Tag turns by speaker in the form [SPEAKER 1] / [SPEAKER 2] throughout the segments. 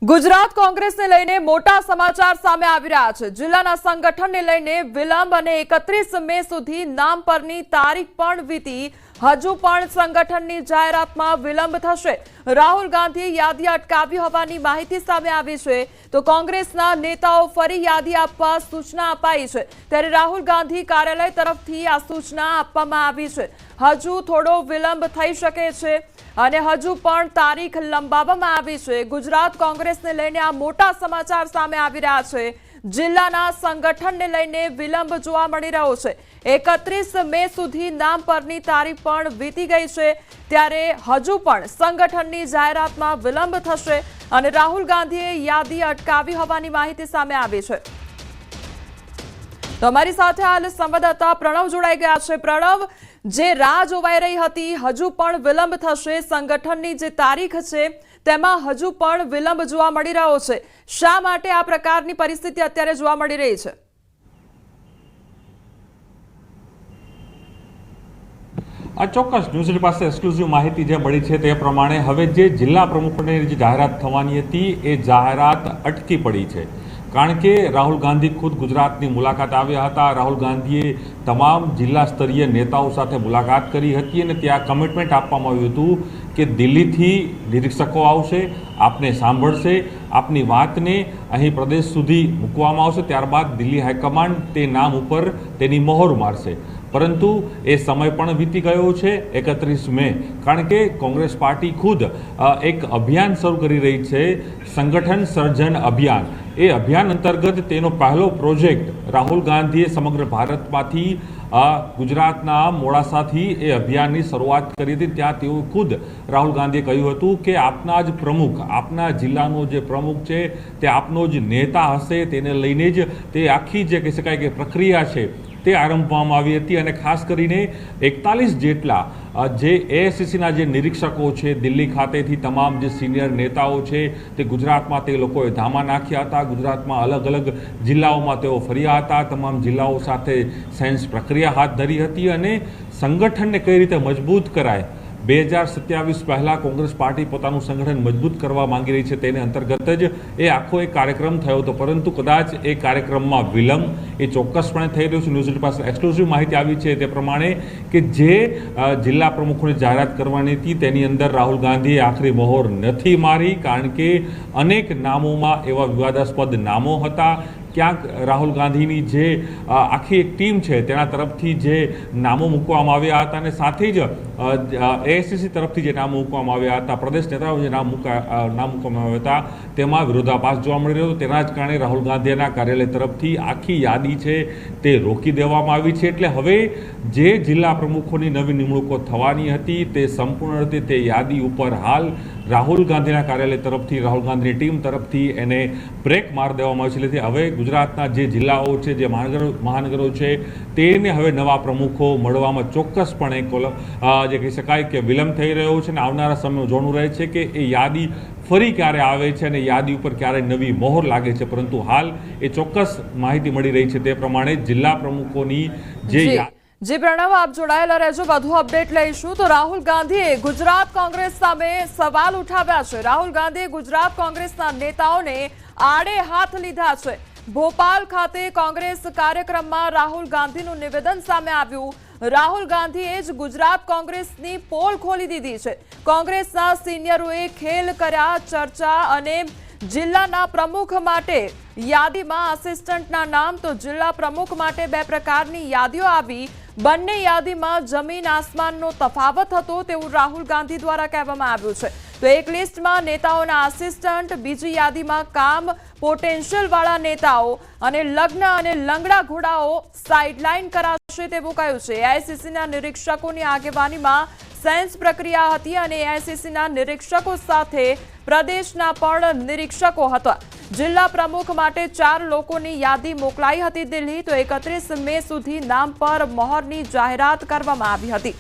[SPEAKER 1] ગુજરાત કોંગ્રેસને લઈને મોટા સમાચાર સામે આવી રહ્યા છે। જિલ્લાના સંગઠનને લઈને વિલંબ અને 31 મે સુધી નામ પરની તારીખ પણ વીતી, હજુ પણ સંગઠનની જાહેરાતમાં વિલંબ થશે। રાહુલ ગાંધીએ યાદી અટકાવી હોવાની માહિતી સામે આવી છે, તો કોંગ્રેસના નેતાઓ ફરી યાદી આપવા સૂચના અપાઈ છે। ત્યારે રાહુલ ગાંધી કાર્યાલય તરફથી આ સૂચના આપવામાં આવી છે। હજુ થોડો વિલંબ થઈ શકે છે અને હજુ પણ તારીખ લંબાવવામાં આવી છે। ગુજરાત કોંગ્રેસને લઈને આ મોટા સમાચાર સામે આવી રહ્યા છે। જિલ્લાના સંગઠનને લઈને વિલંબ જોવા મળી રહ્યો છે। 31 મે સુધી નામ પરની તારીખ પણ વીતી ગઈ છે, ત્યારે હજુ પણ સંગઠનની જાહેરાતમાં વિલંબ થશે અને રાહુલ ગાંધીએ યાદી અટકાવી હોવાની માહિતી સામે આવી છે। તો અમારી સાથે હાલ સંવાદદાતા પ્રણવ જોડાઈ ગયા છે। પ્રણવ, જે રાહ જોવાઈ રહી હતી હજુ પણ વિલંબ થશે, સંગઠનની જે તારીખ છે તેમાં હજુ પણ વિલંબ જોવા મળી રહ્યો છે। શા માટે આ પ્રકારની પરિસ્થિતિ અત્યારે જોવા મળી રહી છે?
[SPEAKER 2] આ ચોક્કસ ન્યૂઝની પાસે એક્સક્લુઝિવ માહિતી જે મળી છે તે પ્રમાણે હવે જે જિલ્લા પ્રમુખોની જે જાહેરાત થવાની હતી એ જાહેરાત અટકી પડી છે, કારણ કે રાહુલ ગાંધી ખુદ ગુજરાતની મુલાકાત આવ્યા હતા। રાહુલ ગાંધીએ તમામ જિલ્લા સ્તરીય નેતાઓ સાથે મુલાકાત કરી હતી અને ત્યાં કમિટમેન્ટ આપવામાં આવ્યું હતું કે દિલ્હીથી નિરીક્ષકો આવશે, આપને સાંભળશે, આપની વાતને અહીં પ્રદેશ સુધી મૂકવામાં આવશે, ત્યારબાદ દિલ્હી હાઈકમાન્ડ તે નામ ઉપર તેની મહોર મારશે। પરંતુ એ સમય પણ વીતી ગયો છે 31 મે, કારણ કે કોંગ્રેસ પાર્ટી ખુદ એક અભિયાન શરૂ કરી રહી છે, સંગઠન સર્જન અભિયાન। એ અભિયાન અંતર્ગત તેનો પહેલો પ્રોજેક્ટ રાહુલ ગાંધીએ સમગ્ર ભારતમાંથી ગુજરાતના મોડાસાથી એ અભિયાનની શરૂઆત કરી હતી। ત્યાં તેઓ ખુદ રાહુલ ગાંધીએ કહ્યું હતું કે આપના જ પ્રમુખ, આપના જિલ્લાનો જે પ્રમુખ છે તે આપનો જ નેતા હશે, તેને લઈને જ તે આખી જે કહી શકાય કે પ્રક્રિયા છે તે આરંભવામાં આવી હતી। અને ખાસ કરીને 41 જેટલા જે એઆઈસીસીના જે નિરીક્ષકો છે, દિલ્હી ખાતેથી તમામ જે સિનિયર નેતાઓ છે તે ગુજરાતમાં તે લોકોએ ધામા નાખ્યા હતા, ગુજરાતમાં અલગ અલગ જિલ્લાઓમાં તેઓ ફર્યા હતા, તમામ જિલ્લાઓ સાથે સાયન્સ પ્રક્રિયા હાથ ધરી હતી અને સંગઠનને કઈ રીતે મજબૂત કરાય, 2027 પહેલાં કોંગ્રેસ પાર્ટી પોતાનું સંગઠન મજબૂત કરવા માંગી રહી છે તેને અંતર્ગત જ એ આખો એક કાર્યક્રમ થયો હતો। પરંતુ કદાચ એ કાર્યક્રમમાં વિલંબ એ ચોક્કસપણે થઈ રહ્યું છે। ન્યૂઝ પાસે એક્સક્લુઝિવ માહિતી આવી છે તે પ્રમાણે કે જે જિલ્લા પ્રમુખોની જાહેરાત કરવાની હતી તેની અંદર રાહુલ ગાંધીએ આખરી મહોર નથી મારી, કારણ કે અનેક નામોમાં એવા વિવાદાસ્પદ નામો હતા। ક્યાંક રાહુલ ગાંધીની જે આખી એક ટીમ છે તેના તરફથી જે નામો મૂકવામાં આવ્યા હતા અને સાથે જ એઆઈસીસી તરફથી જે નામો મૂકવામાં આવ્યા હતા, પ્રદેશ નેતાઓ જે નામ મૂકવામાં આવ્યા હતા, તેમાં વિરોધાભાસ જોવા મળી રહ્યો હતો। તેના જ કારણે રાહુલ ગાંધીના કાર્યાલય તરફથી આખી યાદી છે તે રોકી દેવામાં આવી છે। એટલે હવે જે જિલ્લા પ્રમુખોની નવી નિમણૂકો થવાની હતી તે સંપૂર્ણ રીતે તે યાદી ઉપર હાલ રાહુલ ગાંધીના કાર્યાલય તરફથી, રાહુલ ગાંધીની ટીમ તરફથી એને બ્રેક માર દેવામાં આવી છે। હવે ગુજરાતના જે જિલ્લાઓ છે, જે મહાનગરો છે તેને હવે નવા પ્રમુખો મળવામાં ચોક્કસપણે જે કહી શકાય કે વિલંબ થઈ રહ્યો છે અને આવનારા સમયમાં જોવાનું રહે છે કે એ યાદી ફરી ક્યારે આવે છે અને યાદી ઉપર ક્યારે નવી મહોર લાગે છે। પરંતુ હાલ એ ચોક્કસ માહિતી મળી રહી છે તે પ્રમાણે જિલ્લા પ્રમુખોની જે
[SPEAKER 1] જી પ્રણવ, આપ જોડાયેલા રહેજો, વધુ અપડેટ લઈશું। તો રાહુલ ગાંધીએ ગુજરાત કોંગ્રેસ સામે સવાલ ઉઠાવ્યા છે। રાહુલ ગાંધીએ ગુજરાત કોંગ્રેસના નેતાઓને આડે હાથ લીધા છે। ભોપાલ ખાતે કોંગ્રેસ કાર્યક્રમમાં રાહુલ ગાંધીનું નિવેદન સામે આવ્યું। રાહુલ ગાંધીએ જ ગુજરાત કોંગ્રેસની પોલ ખોલી દીધી છે। કોંગ્રેસના સિનિયરોએ ખેલ કર્યા, ચર્ચા અને જિલ્લાના પ્રમુખ માટે યાદીમાં આસિસ્ટન્ટના નામ, તો જિલ્લા પ્રમુખ માટે 2 પ્રકારની યાદીઓ આવી। બંને યાદીમાં જમીન આસમાનનો તફાવત હતો તેવું રાહુલ ગાંધી દ્વારા કહેવામાં આવ્યું છે। તો એક લિસ્ટમાં નેતાઓના આસિસ્ટન્ટ, બીજી યાદીમાં કામ પોટેન્શિયલ વાળા નેતાઓ અને લગ્ન અને લંગડા ઘોડાઓ સાઇડલાઇન કરાશે તેવું કહ્યું છે। એઆઈસીસીના નિરીક્ષકોની આગેવાનીમાં સાયન્સ પ્રક્રિયા હતી અને એઆઈસીસીના નિરીક્ષકો સાથે પ્રદેશના પણ નિરીક્ષકો હતા। જિલ્લા પ્રમુખ માટે 4 લોકોની યાદી મોકલાઈ હતી દિલ્હી, તો 31 મે સુધી નામ પર મહોરની જાહેરાત કરવામાં આવી હતી।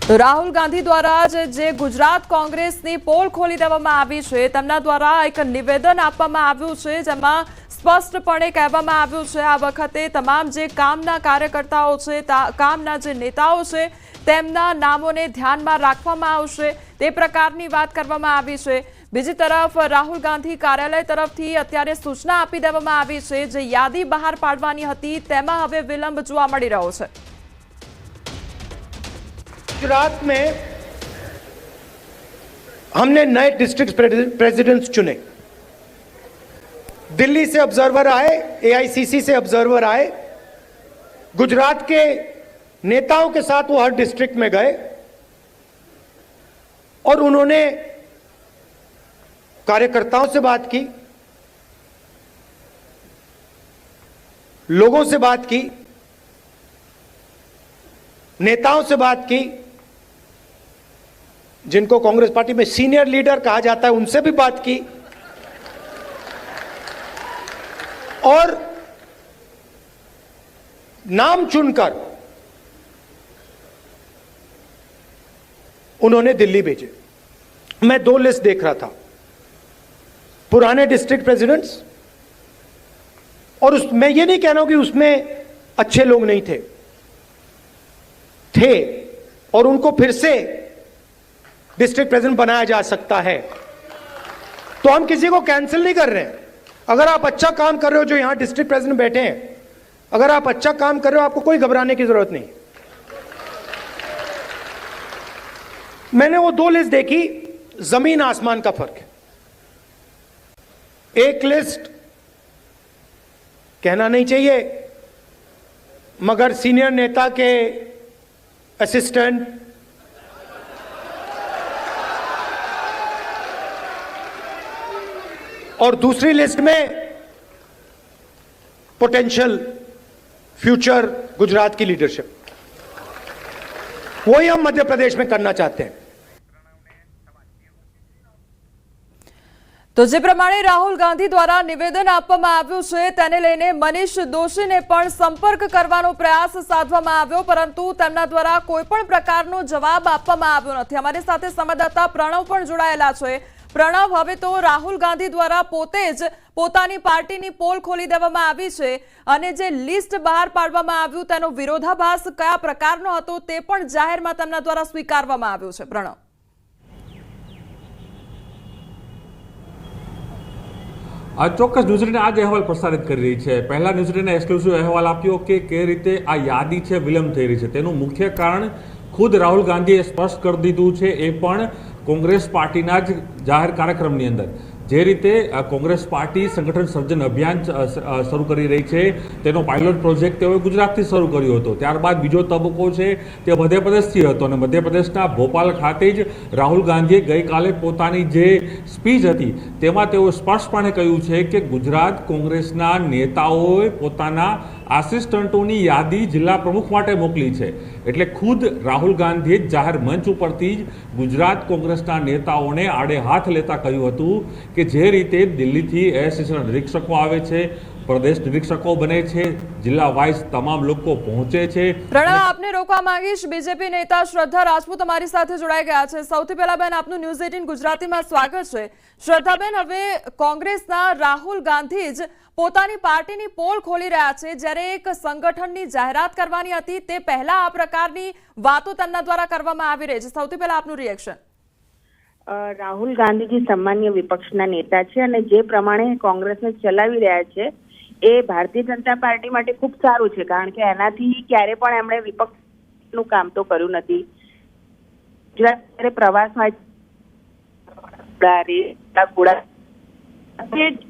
[SPEAKER 1] તો રાહુલ ગાંધી દ્વારા જે ગુજરાત કોંગ્રેસની પોલ ખોલી દેવામાં આવી છે, તેમના દ્વારા એક નિવેદન આપવામાં આવ્યું છે, જેમાં સ્પષ્ટપણે કહેવામાં આવ્યું છે આ વખતે તમામ જે કામના કાર્યકર્તાઓ છે, કામના જે નેતાઓ છે તેમના નામોને ધ્યાનમાં રાખવામાં આવશે તે પ્રકારની વાત કરવામાં આવી છે। બીજી તરફ રાહુલ ગાંધી કાર્યાલય તરફથી અત્યારે સૂચના આપી દેવામાં આવી છે, જે યાદી બહાર પાડવાની હતી તેમાં હવે વિલંબ જોવા મળી રહ્યો છે।
[SPEAKER 3] गुजरात में हमने नए डिस्ट्रिक्ट प्रेसिडेंट्स चुने। दिल्ली से ऑब्जर्वर आए, एआईसीसी से ऑब्जर्वर आए, गुजरात के नेताओं के साथ वो हर डिस्ट्रिक्ट में गए और उन्होंने कार्यकर्ताओं से बात की, लोगों से बात की, नेताओं से बात की, जिनको कांग्रेस पार्टी में सीनियर लीडर कहा जाता है उनसे भी बात की और नाम चुनकर उन्होंने दिल्ली भेजे। मैं 2 लिस्ट देख रहा था, पुराने डिस्ट्रिक्ट प्रेसिडेंट्स, और मैं ये नहीं कह रहा हूं कि उसमें अच्छे लोग नहीं थे और उनको फिर से डिस्ट्रिक्ट प्रेसिडेंट बनाया जा सकता है, तो हम किसी को कैंसिल नहीं कर रहे हैं। अगर आप अच्छा काम कर रहे हो, जो यहां डिस्ट्रिक्ट प्रेसिडेंट बैठे हैं, अगर आप अच्छा काम कर रहे हो, आपको कोई घबराने की जरूरत नहीं। मैंने वो 2 लिस्ट देखी, जमीन आसमान का फर्क है। एक लिस्ट कहना नहीं चाहिए मगर सीनियर नेता के असिस्टेंट, और दूसरी लिस्ट में पोटेंशियल फ्यूचर गुजरात की लीडरशिप। वही हम मध्य प्रदेश में करना चाहते हैं।
[SPEAKER 1] તો જે પ્રમાણે રાહુલ ગાંધી દ્વારા નિવેદન આપવામાં આવ્યું છે તેને લઈને મનીષ દોશીને પણ સંપર્ક કરવાનો પ્રયાસ સાધવામાં આવ્યો, પરંતુ તેમના દ્વારા કોઈ પણ પ્રકારનો જવાબ આપવામાં આવ્યો નથી। અમારી સાથે સંવાદદાતા પ્રણવ પણ જોડાયેલા છે। પ્રણવ, હવે તો રાહુલ ગાંધી દ્વારા પોતે જ પોતાની પાર્ટીની પોલ ખોલી દેવામાં આવી છે અને જે લિસ્ટ બહાર પાડવામાં આવ્યું તેનો વિરોધાભાસ કયા પ્રકારનો હતો તે પણ જાહેરમાં તેમના દ્વારા સ્વીકારવામાં આવ્યું છે। પ્રણવ,
[SPEAKER 2] આ ચોક્કસ ન્યૂઝલેન્ડ આ જ અહેવાલ પ્રસારિત કરી રહી છે। પહેલા ન્યૂઝલેન્ડે એક્સક્લુસિવ અહેવાલ આપ્યો કે કઈ રીતે આ યાદી છે વિલંબ થઈ રહી છે। તેનું મુખ્ય કારણ ખુદ રાહુલ ગાંધીએ સ્પષ્ટ કરી દીધું છે, એ પણ કોંગ્રેસ પાર્ટીના જ જાહેર કાર્યક્રમની અંદર। જે રીતે કોંગ્રેસ પાર્ટી સંગઠન સર્જન અભિયાન શરૂ કરી રહી છે, તેનો પાયલોટ પ્રોજેક્ટ તેઓએ ગુજરાતથી શરૂ કર્યો હતો। ત્યારબાદ બીજો તબક્કો છે તે મધ્યપ્રદેશથી હતો અને મધ્યપ્રદેશના ભોપાલ ખાતે જ રાહુલ ગાંધીએ ગઈકાલે પોતાની જે સ્પીચ હતી તેમાં તેઓ સ્પષ્ટપણે કહ્યું છે કે ગુજરાત કોંગ્રેસના નેતાઓએ પોતાના આસિસ્ટન્ટોની યાદી જિલ્લા પ્રમુખ માટે મોકલી છે। એટલે ખુદ રાહુલ ગાંધીએ જાહેર મંચ ઉપરથી જ ગુજરાત કોંગ્રેસના નેતાઓને આડે હાથ લેતા કહ્યું હતું કે જે રીતે દિલ્હીથી એસોસિએશન નિરીક્ષકો આવે છે, પ્રદેશ નિરીક્ષકો બને છે, જિલ્લા વાઇઝ તમામ લોકો પહોંચે છે।
[SPEAKER 1] પ્રણવ, આપને રોકવા માંગીશ। બીજેપી નેતા શ્રદ્ધા રાજપૂત અમારી સાથે જોડાઈ ગયા છે। સૌથી પહેલા બેન, આપનું ન્યૂઝ 18 ગુજરાતીમાં સ્વાગત છે। શ્રદ્ધાબેન, હવે કોંગ્રેસના રાહુલ ગાંધી જ પોતાની પાર્ટીની પોલ ખોલી રહ્યા છે, જ્યારે એક સંગઠનની જાહેરાત કરવાની હતી તે પહેલા આ પ્રકારની વાતો તેમના દ્વારા કરવામાં આવી રહી છે। સૌથી પહેલા આપનું રિએક્શન।
[SPEAKER 4] રાહુલ ગાંધીજી સામાન્ય વિપક્ષના નેતા છે અને જે પ્રમાણે કોંગ્રેસને ચલાવી રહ્યા છે એ ભારતીય જનતા પાર્ટી માટે ખૂબ સારું છે, કારણ કે એનાથી ક્યારે પણ એમણે વિપક્ષનું કામ તો કર્યું નથી। જ્યારે પ્રવાસમાં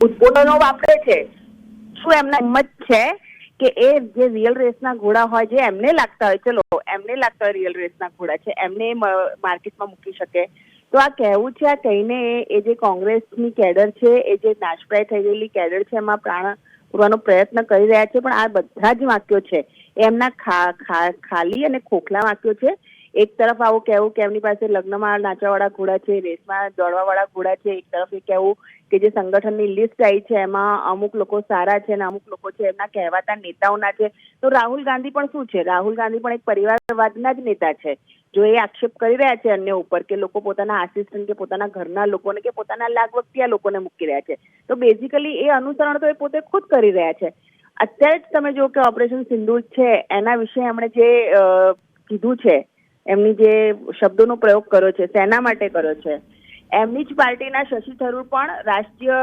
[SPEAKER 4] ઉદ્બોધનો વાપરે છે, શું એમના હિંમત છે કે એ જે રિયલ રેસના ઘોડા હોય, જે એમને લાગતા હોય, ચલો એમને લાગતા હોય રિયલ રેસના ઘોડા છે, એમને માર્કેટમાં મૂકી શકે? તો આ કહેવું છે, આ કહીને એ જે કોંગ્રેસની કેડર છે, એ જે નાશપ્રાય થઈ ગયેલી કેડર છે, એમાં પ્રાણ પૂરવાનો પ્રયત્ન કરી રહ્યા છે। પણ આ બધા જ વાક્યો છે એ એમના ખાલી અને ખોખલા વાક્યો છે। એક તરફ આવું કહેવું કે એમની પાસે લગ્નમાં નાચવાવાળા ઘોડા છે, રેસમાં દોડવાવાળા ઘોડા છે, એક તરફ એ કહેવું કે જે સંગઠનની લિસ્ટ આવી છે એમાં અમુક લોકો સારા છે અને અમુક લોકો છે એમના કહેવાતા નેતાઓના છે। તો રાહુલ ગાંધી પણ શું છે? રાહુલ ગાંધી પણ એક પરિવારવાદના જ નેતા છે। જો એ આક્ષેપ કરી રહ્યા છે અન્ય ઉપર કે લોકો પોતાના આસિસ્ટન્ટ કે પોતાના ઘરના લોકોને કે પોતાના લાગવગતિયા લોકોને મૂકી રહ્યા છે, તો બેઝિકલી એ અનુસરણ તો એ પોતે ખુદ કરી રહ્યા છે। અત્યારે જ તમે જો કે ઓપરેશન સિંદૂર છે એના વિશે એમણે જે કીધું છે એમની જે શબ્દોનો પ્રયોગ કર્યો છે શેના માટે કર્યો છે. એમની જ પાર્ટીના શશી થરૂર પણ રાષ્ટ્રીય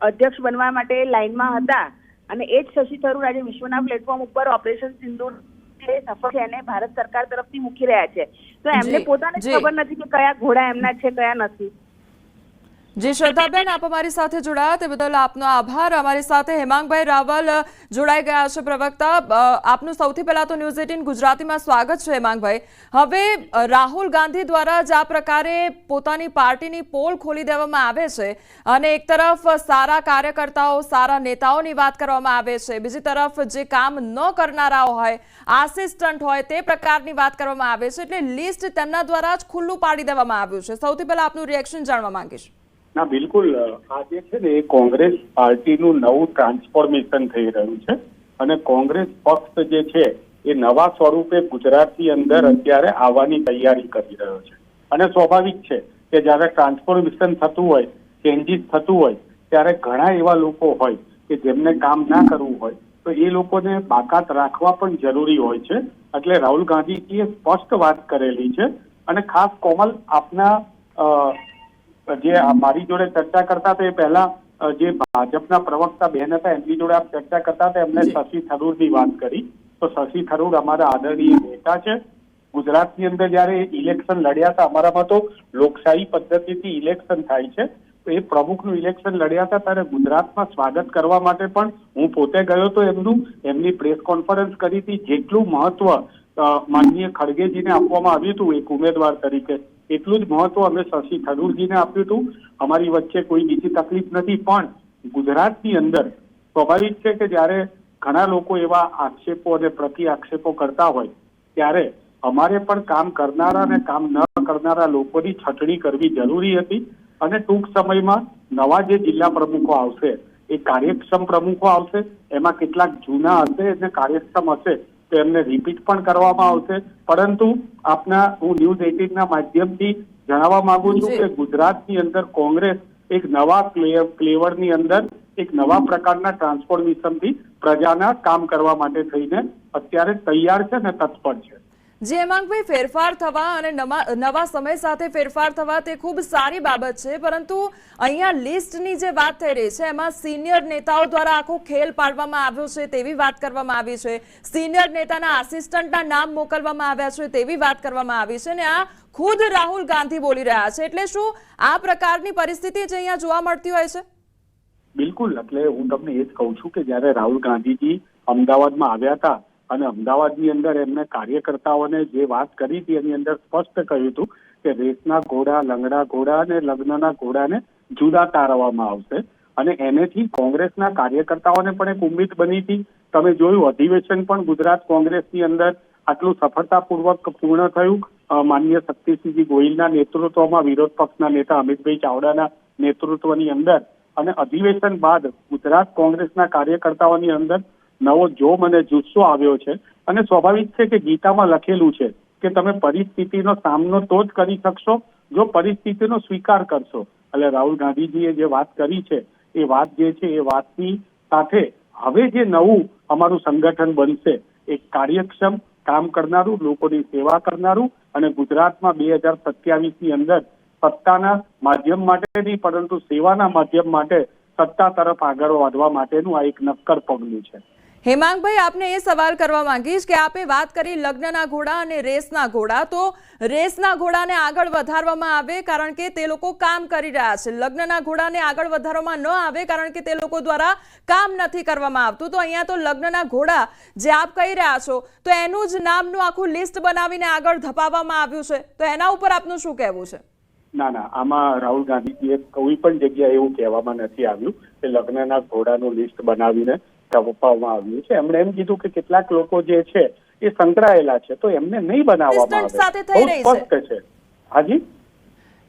[SPEAKER 4] અધ્યક્ષ બનવા માટે લાઈનમાં હતા અને એ જ શશી થરૂર આજે વિશ્વના પ્લેટફોર્મ ઉપર ઓપરેશન સિંદૂર સફળ છે એને ભારત સરકાર તરફથી મૂકી રહ્યા છે. તો એમને પોતાને ખબર નથી કે કયા ઘોડા એમના છે કયા નથી.
[SPEAKER 1] જી શ્રદ્ધાબેન, આપ અમારી સાથે જોડાયા તે બદલ આપનો આભાર. અમારી સાથે હેમાંગભાઈ રાવલ જોડાઈ ગયા છે, પ્રવક્તા. આપનું સૌથી પહેલા તો ન્યૂઝ 18 ગુજરાતીમાં સ્વાગત છે હેમાંગભાઈ. હવે રાહુલ ગાંધી દ્વારા જ આ પ્રકારે પોતાની પાર્ટીની પોલ ખોલી દેવામાં આવે છે અને એક તરફ સારા કાર્યકર્તાઓ સારા નેતાઓની વાત કરવામાં આવે છે, બીજી તરફ જે કામ ન કરનારાઓ હોય આસિસ્ટન્ટ હોય તે પ્રકારની વાત કરવામાં આવે છે, એટલે લિસ્ટ તેમના દ્વારા જ ખુલ્લું પાડી દેવામાં આવ્યું છે. સૌથી પહેલા આપનું રિએક્શન જાણવા માંગીશ.
[SPEAKER 5] ના બિલકુલ, આ જે છે ને એ કોંગ્રેસ પાર્ટીનું નવું ટ્રાન્સફોર્મેશન થઈ રહ્યું છે અને કોંગ્રેસ પક્ષ જે છે એ નવા સ્વરૂપે ગુજરાતની અંદર અત્યારે આવવાની તૈયારી કરી રહ્યો છે. અને સ્વાભાવિક છે કે જયારે ટ્રાન્સફોર્મેશન થતું હોય, ચેન્જીસ થતું હોય, ત્યારે ઘણા એવા લોકો હોય કે જેમને કામ ના કરવું હોય તો એ લોકોને બાકાત રાખવા પણ જરૂરી હોય છે. એટલે રાહુલ ગાંધીજીએ સ્પષ્ટ વાત કરેલી છે. અને ખાસ કોમલ, આપના જે મારી જોડે ચર્ચા કરતા હતા એ પહેલા જે ભાજપના પ્રવક્તા બેન હતા એમની જોડે આપ ચર્ચા કરતા હતા, એમને શશી થરૂરની વાત કરી. તો શશી થરૂર અમારા આદરણીય નેતા છે. ગુજરાતની અંદર જયારે ઇલેક્શન લડ્યા હતા, અમારામાં તો લોકશાહી પદ્ધતિથી ઇલેક્શન થાય છે, તો એ પ્રમુખનું ઇલેક્શન લડ્યા હતા ત્યારે ગુજરાતમાં સ્વાગત કરવા માટે પણ હું પોતે ગયો તો એમની પ્રેસ કોન્ફરન્સ કરી હતી. જેટલું મહત્વ માનનીય ખડગેજીને આપવામાં આવ્યું હતું એક ઉમેદવાર તરીકે, એટલું જ મહત્વ અમે શશી થરૂરજીને આપ્યું હતું. અમારી વચ્ચે કોઈ બીજી તકલીફ નથી. પણ ગુજરાતની અંદર સ્વાભાવિક છે કે જયારે ઘણા લોકો એવા આક્ષેપો અને પ્રતિ આક્ષેપો કરતા હોય ત્યારે અમારે પણ કામ કરનારા અને કામ ન કરનારા લોકોની છટણી કરવી જરૂરી હતી. અને ટૂંક સમયમાં નવા જે જિલ્લા પ્રમુખો આવશે એ કાર્યક્ષમ પ્રમુખો આવશે. એમાં કેટલાક જૂના હશે અને કાર્યક્ષમ હશે તો એમને રિપીટ પણ કરવામાં આવશે. પરંતુ આપના હું ન્યૂઝ 18ના માધ્યમથી જણાવવા માંગુ છું કે ગુજરાતની અંદર કોંગ્રેસ એક નવા ફ્લેવરની અંદર એક નવા પ્રકારના ટ્રાન્સફોર્મેશનથી પ્રજાના કામ કરવા માટે થઈને અત્યારે તૈયાર છે ને તત્પર છે.
[SPEAKER 1] જે હેમાંગભાઈ, ફેરફાર થવા અને નવા સમય સાથે ફેરફાર થવા તે ખૂબ સારી બાબત છે, પરંતુ અહીંયા લિસ્ટની જે વાત થઈ રહી છે એમાં સિનિયર નેતાઓ દ્વારા આખો ખેલ પાડવામાં આવ્યો છે તેવી વાત કરવામાં આવી છે. સિનિયર નેતાના આસિસ્ટન્ટના નામ મોકલવામાં આવ્યા છે તેવી વાત કરવામાં આવી છે અને આ ખુદ રાહુલ ગાંધી બોલી રહ્યા છે. એટલે શું આ પ્રકારની પરિસ્થિતિ જે અહીંયા જોવા મળતી હોય છે?
[SPEAKER 5] બિલકુલ, એટલે હું તમને એ જ કહું છું કે જયારે રાહુલ ગાંધીજી અમદાવાદમાં આવ્યા હતા અને અમદાવાદની અંદર એમને કાર્યકર્તાઓને જે વાત કરી હતી એની અંદર સ્પષ્ટ કહ્યું હતું કે રેસના ઘોડા, લંગડા ઘોડા અને લગ્નના ઘોડાને જુદા તારવામાં આવશે. અને એનેથી કોંગ્રેસના કાર્યકર્તાઓને પણ એક ઉમ્મીદ બની હતી. તમે જોયું, અધિવેશન પણ ગુજરાત કોંગ્રેસની અંદર આટલું સફળતાપૂર્વક પૂર્ણ થયું. માનનીય શક્તિસિંહજી ગોહિલના નેતૃત્વમાં, વિરોધ પક્ષના નેતા અમિતભાઈ ચાવડાના નેતૃત્વની અંદર, અને અધિવેશન બાદ ગુજરાત કોંગ્રેસના કાર્યકર્તાઓની અંદર નવો જોમ અને જુસ્સો આવ્યો છે. અને સ્વાભાવિક છે કે ગીતામાં લખેલું છે કે તમે પરિસ્થિતિનો સામનો તો જ કરી શકશો જો પરિસ્થિતિનો સ્વીકાર કરશો. એટલે રાહુલ ગાંધીજીએ જે વાત કરી છે એ વાત જે છે એ વાતની સાથે હવે જે નવું અમારું સંગઠન બનશે એક કાર્યક્ષમ, કામ કરનારું, લોકોની સેવા કરનારું અને ગુજરાતમાં 2027ની અંદર સત્તાના માધ્યમ માટે નહીં પરંતુ સેવાના માધ્યમ માટે સત્તા તરફ આગળ વધવા માટેનું આ એક નક્કર પગલું છે.
[SPEAKER 1] હેમાંગભાઈ, આપને એ સવાલ કરવા માંગીશ કે આપે વાત કરી લગ્નના ઘોડા અને રેસના ઘોડા, તો રેસના ઘોડાને આગળ વધારવામાં આવે કારણ કે તે લોકો કામ કરી રહ્યા છે, લગ્નના ઘોડાને આગળ વધારવામાં ન આવે કારણ કે તે લોકો દ્વારા કામ નથી કરવામાં આવતું. તો અહીંયા તો લગ્નના ઘોડા જે આપ કહી રહ્યા છો તો એનું જ નામનું આખું લિસ્ટ બનાવીને આગળ ધપાવવામાં આવ્યું છે, તો એના ઉપર આપનું શું કહેવું છે?
[SPEAKER 5] ના, આમાં રાહુલ ગાંધીજીએ કોઈ પણ જગ્યાએ એવું કહેવામાં નથી આવ્યું કે લગ્નના ઘોડાનું લિસ્ટ બનાવીને ધપાવવામાં આવ્યું છે. એમણે એમ કીધું કે કેટલાક લોકો જે છે એ સંકળાયેલા છે તો એમને નહીં બનાવવામાં આવે. બહુ સ્પષ્ટ છે. હાજી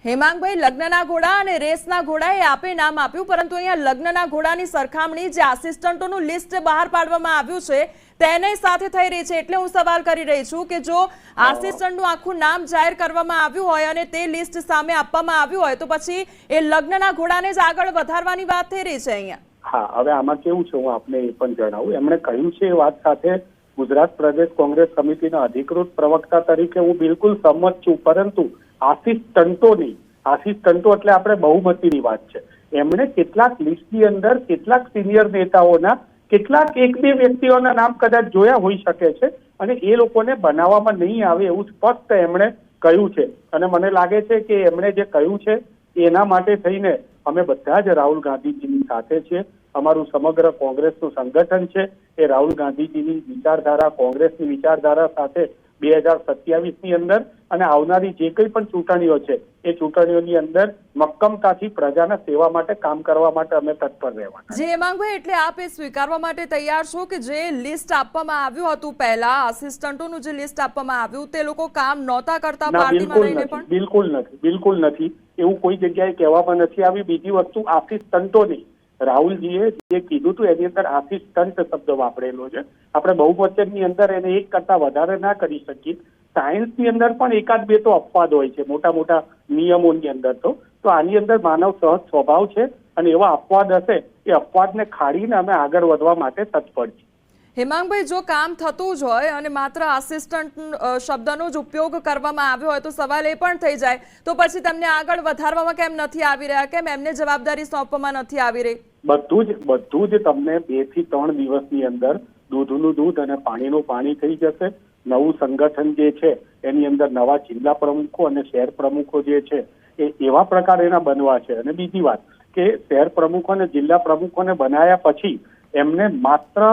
[SPEAKER 1] હેમાંગભાઈ, લગ્નના ઘોડા અને રેસના ઘોડા એ આપે નામ આપ્યું, પરંતુ અહીંયા લગ્નના ઘોડાની સરખામણી જે આસિસ્ટન્ટોનું લિસ્ટ બહાર પાડવામાં આવ્યું છે તેને સાથે થઈ રહી છે. એટલે હું સવાલ કરી રહી છું કે જો આસિસ્ટન્ટનું આખું નામ જાહેર કરવામાં આવ્યું હોય અને તે લિસ્ટ સામે આપવામાં આવ્યું હોય તો પછી એ લગ્નના ઘોડાને જ આગળ વધારવાની વાત થઈ રહી છે અહીંયા.
[SPEAKER 5] હા, હવે આમાં કેવું છે હું આપને એ પણ જણાવું. એમણે કહ્યું છે એ વાત સાથે ગુજરાત પ્રદેશ કોંગ્રેસ સમિતિના અધિકૃત પ્રવક્તા તરીકે હું બિલકુલ સંમત છું, પરંતુ આશીષ ટંટો એટલે આપણે બહુમતીની વાત છે. એમણે કેટલાક લિસ્ટની અંદર કેટલાક સિનિયર નેતાઓના કેટલાક એક બે વ્યક્તિઓના નામ કદાચ જોયા હોઈ શકે છે અને એ લોકોને બનાવવામાં નહીં આવે એવું સ્પષ્ટ એમણે કહ્યું છે. અને મને લાગે છે કે એમણે જે કહ્યું છે એના માટે થઈને અમે બધા જ રાહુલ ગાંધીજીની સાથે છીએ. અમારું સમગ્ર કોંગ્રેસનું સંગઠન છે એ રાહુલ ગાંધીજીની વિચારધારા, કોંગ્રેસની વિચારધારા સાથે 2027ની અંદર અને આવનારી જે કંઈ પણ ચૂંટણીઓ છે એ ચૂંટણીઓની અંદર મક્કમતાથી પ્રજાના સેવા માટે કામ કરવા માટે અમે તત્પર રહેવાના.
[SPEAKER 1] જે હેમાંગભાઈ, એટલે આપ એ સ્વીકારવા માટે તૈયાર છો કે જે લિસ્ટ આપવામાં આવ્યું હતું પહેલા, આસિસ્ટન્ટોનું જે લિસ્ટ આપવામાં આવ્યું તે લોકો કામ નહોતા કરતા પાર્ટીમાં રહીને પણ?
[SPEAKER 5] બિલકુલ નથી. એવું કોઈ જગ્યાએ કહેવામાં નથી આવી. બીજી વસ્તુ, આસિસ્ટન્ટોની રાહુલજીએ જે કીધું હતું એની અંદર આસિસ્ટન્ટ શબ્દ વાપરેલો છે. આપણે બહુવચનની અંદર એને એક કરતા વધારે ના કરી શકીએ. સાયન્સની અંદર પણ એકાદ બે તો અપવાદ હોય છે, મોટા મોટા નિયમોની અંદર. તો આની અંદર માનવ સહજ સ્વભાવ છે અને એવા અપવાદ હશે એ અપવાદને ખાડીને અમે આગળ વધવા માટે તત્પર છીએ.
[SPEAKER 1] હેમાંગભાઈ, જો કામ થતું જ હોય અને માત્ર આસિસ્ટન્ટ શબ્દનો જ ઉપયોગ કરવામાં આવ્યો હોય તો સવાલ એ પણ થઈ જાય તો પછી તેમને આગળ વધારવામાં કેમ નથી આવી રહ્યા? કેમ એમને જવાબદારી સોંપવામાં નથી આવી રહી?
[SPEAKER 5] બધું જ તમને 2 થી 3 દિવસની અંદર દૂધનું દૂધ અને પાણીનું પાણી થઈ જશે. નવું સંગઠન જે છે એની અંદર નવા જિલ્લા પ્રમુખો અને શહેર પ્રમુખો જે છે એ એવા પ્રકારેના બનવા છે. અને બીજી વાત કે શહેર પ્રમુખો અને જિલ્લા પ્રમુખોને બનાવ્યા પછી એમને માત્ર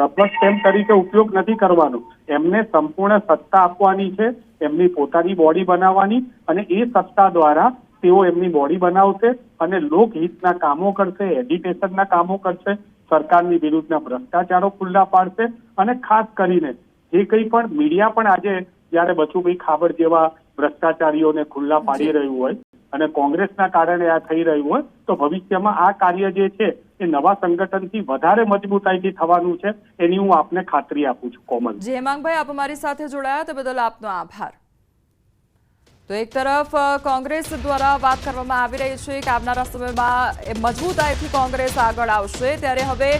[SPEAKER 5] રબર સ્ટેમ્પ તરીકે ઉપયોગ નથી કરવાનો, એમને સંપૂર્ણ સત્તા આપવાની છે, એમની પોતાની બોડી બનાવવાની અને એ સત્તા દ્વારા તેઓ એમની બોડી બનાવશે અને લોકહિતના કામો કરશે, એજ્યુકેશનના કામો કરશે, સરકારની વિરુદ્ધના ભ્રષ્ટાચારો ખુલ્લા પાડશે અને ખાસ કરીને જે કંઈ પણ મીડિયા પણ આજે જયારે બચુભાઈ ખાબડ જેવા ભ્રષ્ટાચારીઓને ખુલ્લા પાડી રહ્યું હોય અને કોંગ્રેસના કારણે આ થઈ રહ્યું હોય તો ભવિષ્યમાં આ કાર્ય જે છે એ નવા સંગઠનથી વધારે મજબૂતાઈથી થવાનું છે, એની હું આપને ખાતરી આપું છું. કોમલ.
[SPEAKER 1] જી હેમાંગભાઈ, આપ અમારી સાથે જોડાયા તે બદલ આપનો આભાર. તો એક તરફ કોંગ્રેસ દ્વારા વાત કરવામાં આવી રહી છે કે આવનારા સમયમાં મજબૂતાઈથી કોંગ્રેસ આગળ આવશે, ત્યારે હવે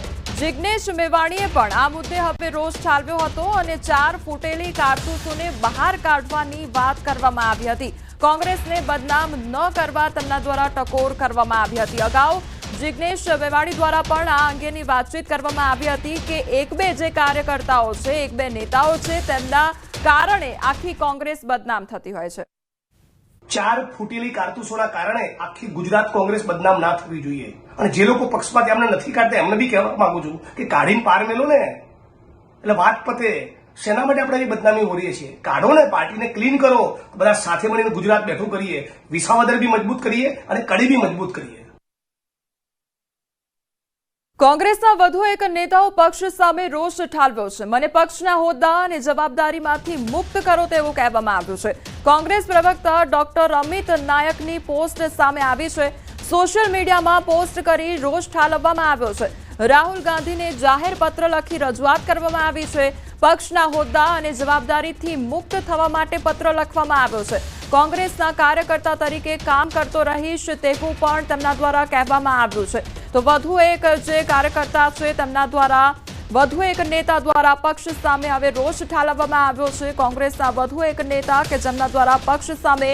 [SPEAKER 1] જિગ્નેશ મેવાણીએ પણ આ મુદ્દે હવે રોષ ઠાલવ્યો હતો અને 4 ફૂટેલી કારતૂસોને બહાર કાઢવાની વાત કરવામાં આવી હતી. કોંગ્રેસને બદનામ ન કરવા તેમના દ્વારા ટકોર કરવામાં આવી હતી. અગાઉ જિગ્નેશ મેવાણી દ્વારા પણ આ અંગેની વાતચીત કરવામાં આવી હતી કે એક બે જે કાર્યકર્તાઓ છે, એક બે નેતાઓ છે, તેમના કારણે આખી કોંગ્રેસ બદનામ થતી હોય છે.
[SPEAKER 6] 4 ફૂટેલી કારતૂસોના કારણે આખી ગુજરાત કોંગ્રેસ બદનામ ના થવી જોઈએ. અને જે લોકો પક્ષમાંથી એમને નથી કાઢતા એમને બી કહેવા માંગુ છું કે કાઢીને પાર મેલો ને, એટલે વાત પતે. શેના માટે આપણે બદનામી ઓરીએ છીએ? કાઢો ને, પાર્ટીને ક્લીન કરો, બધા સાથે મળીને ગુજરાત બેઠું કરીએ, વિસાવદર બી મજબૂત કરીએ અને કડી બી મજબૂત કરીએ.
[SPEAKER 1] કોંગ્રેસના વધુ એક નેતાઓ પક્ષ સામે રોષ ઠાલવ્યો છે. મને પક્ષના હોદ્દા અને જવાબદારીમાંથી મુક્ત કરો તેવું કહેવામાં આવ્યું છે. કોંગ્રેસ પ્રવક્તા ડોક્ટર અમિત નાયકની પોસ્ટ સામે આવી છે. સોશિયલ મીડિયામાં પોસ્ટ કરી રોષ ઠાલવવામાં આવ્યો છે. રાહુલ ગાંધીને જાહેર પત્ર લખી રજૂઆત કરવામાં આવી છે. પક્ષના હોદ્દા અને જવાબદારીથી મુક્ત થવા માટે પત્ર લખવામાં આવ્યો છે. કોંગ્રેસના કાર્યકર્તા તરીકે કામ કરતો રહીશ તેવું પણ તેમના દ્વારા કહેવામાં આવ્યું છે. તો વધુ એક જે કાર્યકર્તા છે તેમના દ્વારા વધુ એક નેતા દ્વારા પક્ષ સામે હવે રોષ ઠાલવવામાં આવ્યો છે. કોંગ્રેસના વધુ એક નેતા કે જેમના દ્વારા પક્ષ સામે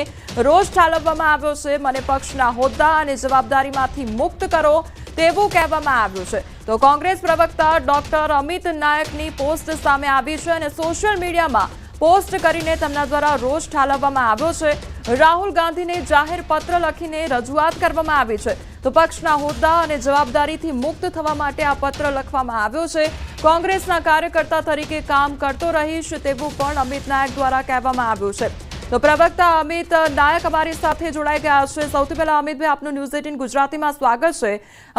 [SPEAKER 1] રોષ ઠાલવવામાં આવ્યો છે. મને પક્ષના હોદ્દા અને જવાબદારીમાંથી મુક્ત કરો તેવું કહેવામાં આવ્યું છે. તો કોંગ્રેસ પ્રવક્તા ડોક્ટર અમિત નાયકની પોસ્ટ સામે આવી છે અને સોશિયલ મીડિયામાં પોસ્ટ કરીને તેમના દ્વારા રોષ ઠાલવવામાં આવ્યો છે. રાહુલ ગાંધીને જાહેર પત્ર લખીને રજૂઆત કરવામાં આવી છે. તો પક્ષના હોદ્દા અને જવાબદારીથી મુક્ત થવા માટે આ પત્ર લખવામાં આવ્યો છે. કોંગ્રેસના કાર્યકર્તા તરીકે કામ કરતો રહીશ તેવું પણ અમિત નાયક દ્વારા કહેવામાં આવ્યું છે. તો પ્રવક્તા અમિત નાયક અમારી સાથે જોડાઈ ગયા છે. સૌથી પહેલા અમિતભાઈ, આપનું ન્યૂઝ 18 ગુજરાતીમાં સ્વાગત છે.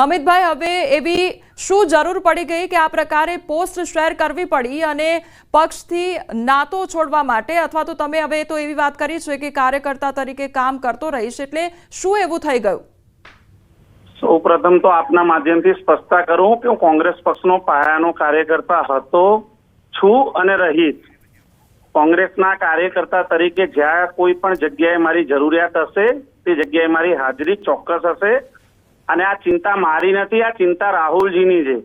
[SPEAKER 1] અમિતભાઈ, હવે એવી શું જરૂર પડી ગઈ કે આ પ્રકારે પોસ્ટ શેર કરવી પડી અને પક્ષથી નાતો છોડવા માટે, અથવા તો તમે હવે તો એવી વાત કરી છે કે કાર્યકર્તા તરીકે કામ કરતો રહીશ, એટલે શું એવું થઈ ગયું?
[SPEAKER 7] સૌપ્રથમ તો આપના માધ્યમથી સ્પષ્ટતા કરું કે હું કોંગ્રેસ પક્ષનો પાયાનો કાર્યકર્તા હતો, છું અને રહીશ. કોંગ્રેસના કાર્યકર્તા તરીકે જ્યાં કોઈ પણ જગ્યાએ મારી જરૂરિયાત હશે તે જગ્યાએ મારી હાજરી ચોક્કસ હશે. અને આ ચિંતા મારી નથી, આ ચિંતા રાહુલજીની છે.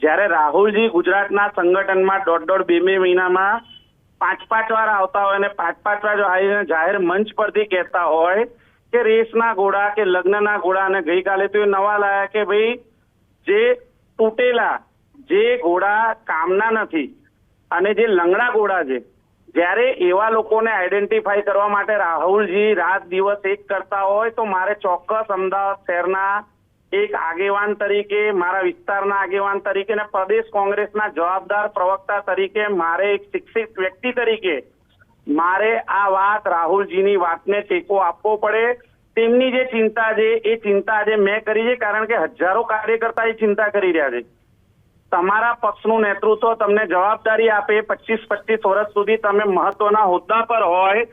[SPEAKER 7] જ્યારે રાહુલજી ગુજરાતના સંગઠનમાં દોઢ બે મહિનામાં 5 વાર આવતા હોય અને 5 વાર આવીને જાહેર મંચ પરથી કહેતા હોય કે રેસના ઘોડા કે લગ્નના ઘોડા, અને ગઈકાલે તો એ નવા લાયા કે ભાઈ જે તૂટેલા જે ઘોડા કામના નથી અને જે લંગડા ઘોડા છે, જ્યારે એવા લોકોને આઈડેન્ટિફાઈ કરવા માટે રાહુલજી રાત દિવસ એક કરતા હોય તો મારે ચોક્કસ અમદાવાદ શહેરના એક આગેવાન તરીકે, મારા વિસ્તારના આગેવાન તરીકે અને પ્રદેશ કોંગ્રેસના જવાબદાર પ્રવક્તા તરીકે, મારે એક શિક્ષિત વ્યક્તિ તરીકે મારે આ વાત રાહુલજીની વાતને ટેકો આપવો પડે. તેમની જે ચિંતા છે એ ચિંતા આજે મેં કરી છે, કારણ કે હજારો કાર્યકર્તા એ ચિંતા કરી રહ્યા છે. તમારા પક્ષનું નેતૃત્વ તમને જવાબદારી આપે, 25 વર્ષ સુધી તમે મહત્વના હોદ્દા પર હોય,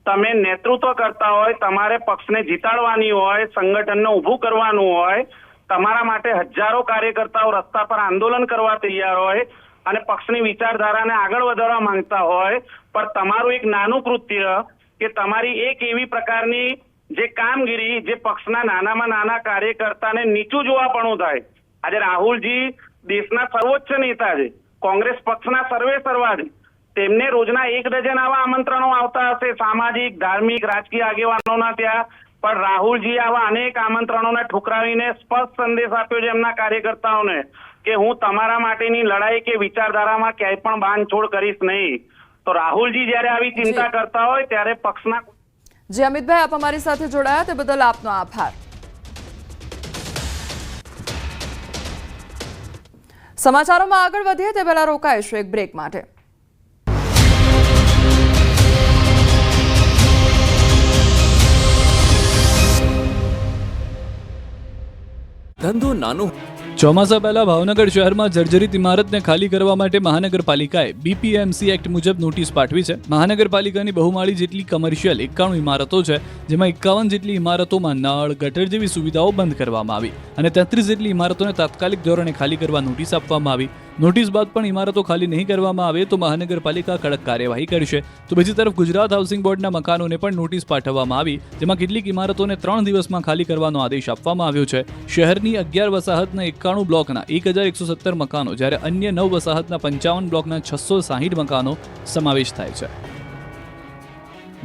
[SPEAKER 7] તમે નેતૃત્વ કરતા હોય, તમારે પક્ષને જીતાડવાની હોય, સંગઠનને ઊભું કરવાનું હોય, તમારા માટે હજારો કાર્યકર્તાઓ રસ્તા પર આંદોલન કરવા તૈયાર હોય અને પક્ષની વિચારધારાને આગળ વધારવા માંગતા હોય, પણ તમારું એક નાનું કૃત્ય કે તમારી એક એવી પ્રકારની જે કામગીરી જે પક્ષના નાનામાં નાના કાર્યકર્તાને નીચું જોવાપણું થાય. આજે રાહુલજી દેશના સર્વોચ્ચ નેતા છે, કોંગ્રેસ પક્ષના સર્વે સર્વા છે, તેમને રોજના 1 ડઝન આવા આમંત્રણો આવતા હશે સામાજિક, ધાર્મિક, રાજકીય આગેવાનોના ત્યાં, પણ રાહુલજી આવા અનેક આમંત્રણોને ઠુકરાવીને સ્પષ્ટ સંદેશ આપ્યો છે એમના કાર્યકર્તાઓને કે હું તમારા માટેની લડાઈ કે વિચારધારામાં ક્યાંય પણ બાંધછોડ કરીશ નહીં. તો રાહુલજી જ્યારે આવી ચિંતા કરતા હોય ત્યારે પક્ષના
[SPEAKER 1] જી અમિતભાઈ, આપ અમારી સાથે જોડાયા તે બદલ આપનો આભાર. સમાચારોમાં આગળ વધીએ તે પહેલા રોકાઈશું એક બ્રેક માટે.
[SPEAKER 8] ધંધો નાનો.
[SPEAKER 9] ચોમાસા પહેલા ભાવનગર શહેરમાં જર્જરિત ઇમારતને ખાલી કરવા માટે મહાનગરપાલિકાએ BPMC એક્ટ મુજબ નોટિસ પાઠવી છે. મહાનગરપાલિકાની બહુમાળી જેટલી કમર્શિયલ 91 ઇમારતો છે, જેમાં 51 જેટલી ઇમારતોમાં નળ, ગટર જેવી સુવિધાઓ બંધ કરવામાં આવી અને 33 જેટલી ઇમારતોને તાત્કાલિક ધોરણે ખાલી કરવા નોટિસ આપવામાં આવી. નોટિસ બાદ પણ ઇમારતો ખાલી નહીં કરવામાં આવે તો મહાનગરપાલિકા કડક કાર્યવાહી કરશે. તો બીજી તરફ ગુજરાત હાઉસિંગ બોર્ડના મકાનોને પણ નોટિસ પાઠવવામાં આવી, જેમાં કેટલીક ઇમારતોને 3 દિવસમાં ખાલી કરવાનો આદેશ આપવામાં આવ્યો છે. શહેરની 11 વસાહતના 91 બ્લોકના 1117 મકાનો, જ્યારે અન્ય 9 વસાહતના 55 બ્લોકના 660 મકાનો સમાવેશ થાય છે.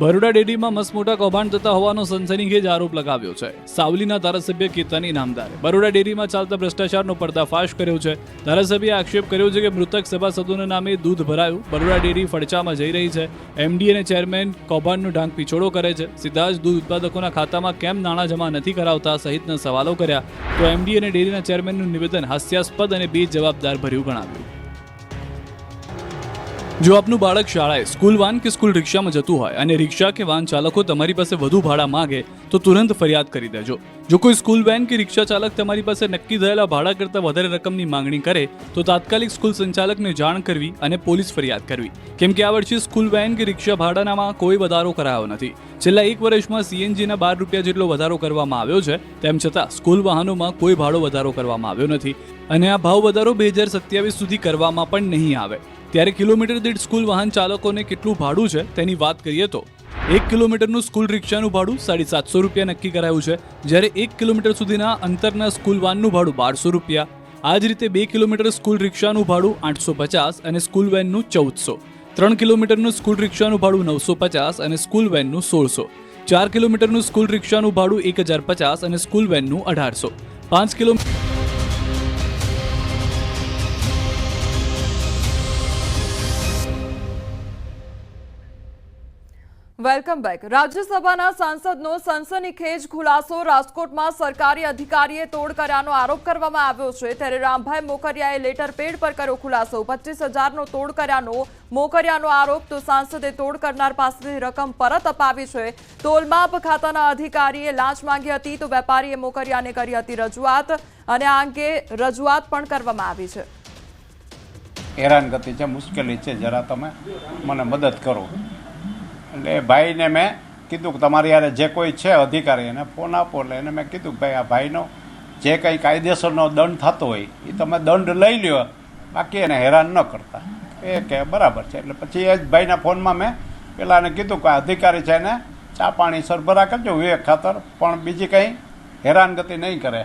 [SPEAKER 9] બરોડા ડેરીમાં મસમોટા કૌભાંડ થતા હોવાનો સનસનીખેજ આરોપ લગાવ્યો છે. સાવલીના ધારાસભ્ય કેતન ઇનામદારે બરોડા ડેરીમાં ચાલતા ભ્રષ્ટાચારનો પર્દાફાશ કર્યો છે. ધારાસભ્યએ આક્ષેપ કર્યો છે કે મૃતક સભાસદોના નામે દૂધ ભરાયું, બરોડા ડેરી ફડચામાં જઈ રહી છે. MD અને ચેરમેન કૌભાંડનો ઢાંક પીછોડો કરે છે. સીધા જ દૂધ ઉત્પાદકોના ખાતામાં કેમ નાણાં જમા નથી કરાવતા સહિતના સવાલો કર્યા. તો MD અને ડેરીના ચેરમેનનું નિવેદન હાસ્યાસ્પદ અને બેજવાબદાર ભર્યું ગણાવ્યું. જો આપનું બાળક શાળાએ, સ્કૂલ વાન કે સ્કૂલ રિક્ષામાં જતું હોય અને રિક્ષા કે વાન ચાલકો તમારી પાસે વધુ ભાડા માંગે તો તુરંત ફરિયાદ કરી દેજો. જો કોઈ સ્કૂલ વેન કે રિક્ષા ચાલક તમારી પાસે નક્કી થયેલા ભાડા કરતાં વધારે રકમની માંગણી કરે તો તાત્કાલિક સ્કૂલ સંચાલકને જાણ કરવી અને પોલીસ ફરિયાદ કરવી. કેમ કે આ વર્ષે સ્કૂલ વેન કે રિક્ષા ભાડાનામાં કોઈ વધારો કરાયો નથી. છેલ્લા 1 વર્ષમાં CNGના 12 રૂપિયા જેટલો વધારો કરવામાં આવ્યો છે. તેમ છતાં સ્કૂલ વાહનોમાં કોઈ ભાડો વધારો કરવામાં આવ્યો નથી અને આ ભાવ વધારો 2027 સુધી કરવામાં પણ નહીં આવે. ત્યારે કિલોમીટર દીઠ સ્કૂલ વાહન ચાલકોને કેટલું ભાડું છે તેની વાત કરીએ તો 1 કિલોમીટરનું સ્કૂલ રિક્ષાનું ભાડું 750 રૂપિયા નક્કી કરાયું છે, જ્યારે 1 કિલોમીટર સુધીના અંતરના સ્કૂલ વાનનું ભાડું 1200 રૂપિયા. આ જ રીતે 2 કિલોમીટર સ્કૂલ રિક્ષાનું ભાડું 850 અને સ્કૂલ વેનનું 1400. 3 કિલોમીટરનું સ્કૂલ રિક્ષાનું ભાડું 950 અને સ્કૂલ વેનનું 1600. 4 કિલોમીટરનું સ્કૂલ રિક્ષાનું ભાડું 1050 અને સ્કૂલ વેનનું 1800. 5 kilometre
[SPEAKER 1] welcome back. રાજ્યસભાના સાંસદનો સનસનીખેજ ખુલાસો. રાજકોટમાં સરકારી અધિકારીએ તોડ કર્યાનો આરોપ કરવામાં આવ્યો છે, ત્યારે રામભાઈ મોકરિયાએ લેટર પેડ પર કર્યો ખુલાસો. 25,000નો તોડ કર્યાનો મોકરિયાનો આરોપ. તો સાંસદે તોડ કરનાર પાસેથી રકમ પરત અપાવી છે. તોલમાપ ખાતાના અધિકારીએ લાંચ માંગી હતી તો વેપારીએ મોકરિયાને કરી હતી રજૂઆત અને આ અંગે રજૂઆત પણ કરવામાં આવી છે.
[SPEAKER 10] હેરાનગતિ છે, મુશ્કેલી છે, જરા તમે મને મદદ કરો. એટલે ભાઈને મેં કીધું કે તમારી યારે જે કોઈ છે અધિકારી એને ફોન આપો. એટલે એને મેં કીધું કે ભાઈ આ ભાઈનો જે કંઈ કાયદેસરનો દંડ થતો હોય એ તમે દંડ લઈ લ્યો, બાકી એને હેરાન ન કરતા. એ કે બરાબર છે. એટલે પછી એ જ ભાઈના ફોનમાં મેં પેલાને કીધું કે અધિકારી છે એને ચા પાણી સરભરા કરજો વિવેક ખાતર, પણ બીજી કંઈ હેરાનગતિ નહીં કરે.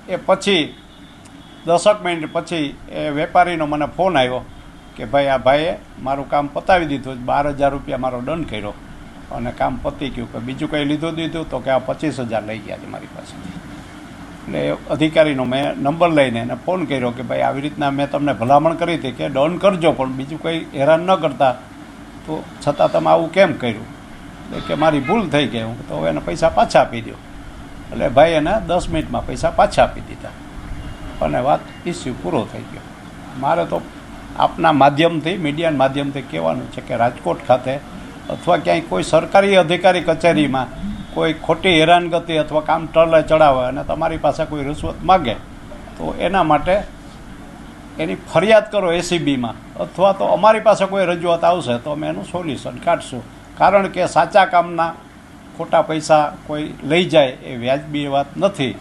[SPEAKER 10] એ પછી 10 મિનિટ પછી એ વેપારીનો મને ફોન આવ્યો કે ભાઈ આ ભાઈએ મારું કામ પતાવી દીધું, 12,000 રૂપિયા મારો દંડ કર્યો અને કામ પતી ગયું. કે બીજું કંઈ દીધું તો કે આ 25,000 લઈ ગયા છે મારી પાસેથી. એટલે અધિકારીનો મેં નંબર લઈને એને ફોન કર્યો કે ભાઈ આવી રીતના મેં તમને ભલામણ કરી હતી કે દંડ કરજો, પણ બીજું કંઈ હેરાન ન કરતા, તો છતાં તમે આવું કેમ કર્યું? એટલે કે મારી ભૂલ થઈ ગઈ, હું તો હવે એને પૈસા પાછા આપી દો. એટલે ભાઈ એને 10 મિનિટમાં પૈસા પાછા આપી દીધા અને વાત ઇસ્યુ પૂરો થઈ ગયો. મારે તો આપના માધ્યમથી, મીડિયાના માધ્યમથી કહેવાનું છે કે રાજકોટ ખાતે અથવા ક્યાંય કોઈ સરકારી અધિકારી કચેરીમાં કોઈ ખોટી હેરાનગતિ અથવા કામ ટળે ચડાવે અને તમારી પાસે કોઈ રસવત માગે તો એના માટે એની ફરિયાદ કરો એસીબીમાં, અથવા તો અમારી પાસે કોઈ રજૂઆત આવશે તો અમે એનું સોલ્યુશન કાઢશું. કારણ કે સાચા કામના ખોટા પૈસા કોઈ લઈ જાય એ વ્યાજબી વાત નથી.